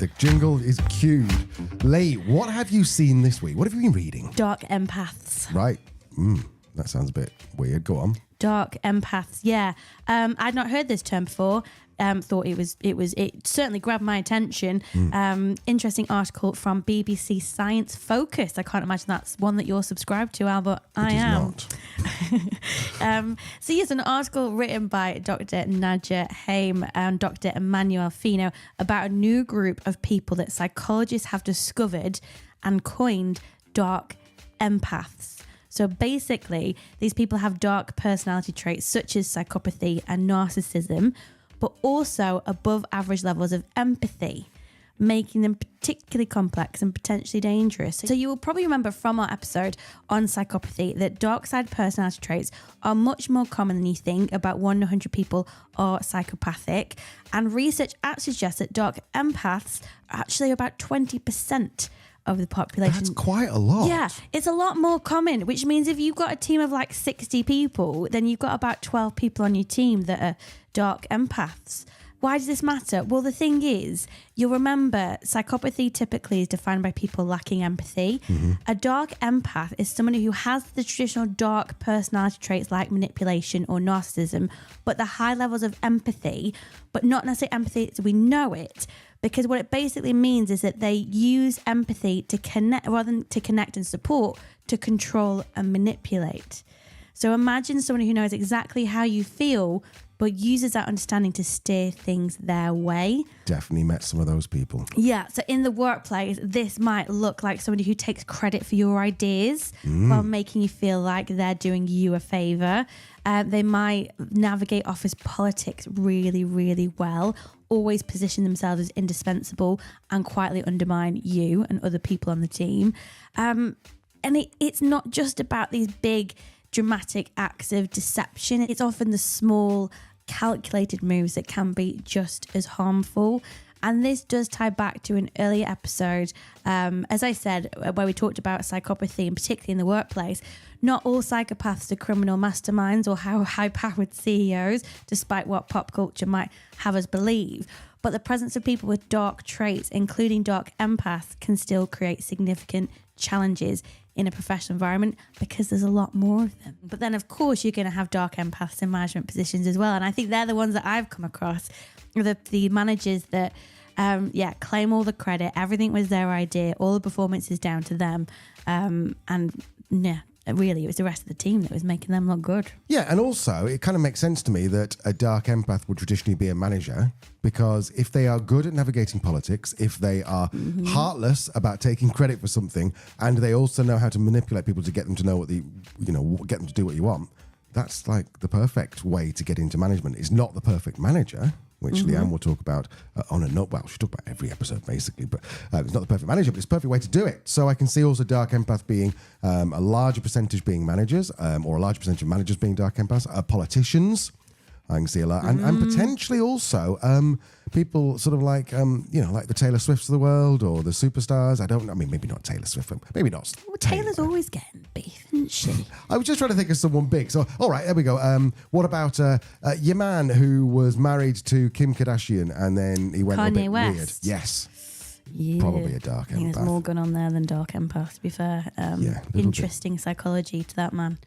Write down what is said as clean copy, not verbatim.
The jingle is cued. Lee, what have you seen this week? What have you been reading? Dark Empaths. Right. That sounds a bit weird. Go on. Dark Empaths, yeah. I'd not heard this term before. Thought it certainly grabbed my attention. Interesting article from BBC Science Focus. I can't imagine that's one that you're subscribed to, Al, but I am. Not. So yes, an article written by Dr. Nja Hay and Dr. Emanuel Feno about a new group of people that psychologists have discovered and coined dark empaths. So basically, these people have dark personality traits such as psychopathy and narcissism, but also above average levels of empathy, making them particularly complex and potentially dangerous. So you will probably remember from our episode on psychopathy that dark side personality traits are much more common than you think. About 1 in 100 people are psychopathic. And research actually suggests that dark empaths are actually about 20% of the population. That's quite a lot. Yeah, it's a lot more common, which means if you've got a team of like 60 people, then you've got about 12 people on your team that are dark empaths. Why does this matter? Well, the thing is, you'll remember psychopathy typically is defined by people lacking empathy. Mm-hmm. A dark empath is someone who has the traditional dark personality traits like manipulation or narcissism, but the high levels of empathy, but not necessarily empathy as we know it. Because what it basically means is that they use empathy to connect, rather than to connect and support, to control and manipulate. So imagine someone who knows exactly how you feel, but uses that understanding to steer things their way. Definitely met some of those people. Yeah, so in the workplace, this might look like somebody who takes credit for your ideas while making you feel like they're doing you a favour. They might navigate office politics really, really well, always position themselves as indispensable and quietly undermine you and other people on the team. And it's not just about these big dramatic acts of deception. It's often the small calculated moves that can be just as harmful. And this does tie back to an earlier episode, as I said, where we talked about psychopathy, and particularly in the workplace. Not all psychopaths are criminal masterminds or high-powered CEOs, despite what pop culture might have us believe. But the presence of people with dark traits, including dark empaths, can still create significant challenges in a professional environment because there's a lot more of them. But then, of course, you're going to have dark empaths in management positions as well. And I think they're the ones that I've come across, the managers that, claim all the credit. Everything was their idea. All the performance is down to them. Really, it was the rest of the team that was making them look good. Yeah, and also, it kind of makes sense to me that a dark empath would traditionally be a manager, because if they are good at navigating politics, if they are heartless about taking credit for something, and they also know how to manipulate people to get them to know get them to do what you want, that's like the perfect way to get into management. It's not the perfect manager, which Leanne will talk about on a note. Well, she'll talk about every episode, basically, but it's not the perfect manager, but it's the perfect way to do it. So I can see also dark empath being a larger percentage being managers, or a larger percentage of managers being dark empaths, politicians. I can see a lot. And potentially also people sort of like, like the Taylor Swifts of the world or the superstars. Maybe not Taylor Swift, maybe not. Well, Taylor's always getting beef, isn't she? I was just trying to think of someone big. So, all right, there we go. What about your man who was married to Kim Kardashian and then he went a bit West. weird? Yes. Yeah. Probably a dark empath. I think there's more going on there than dark empath, to be fair. Interesting psychology to that man.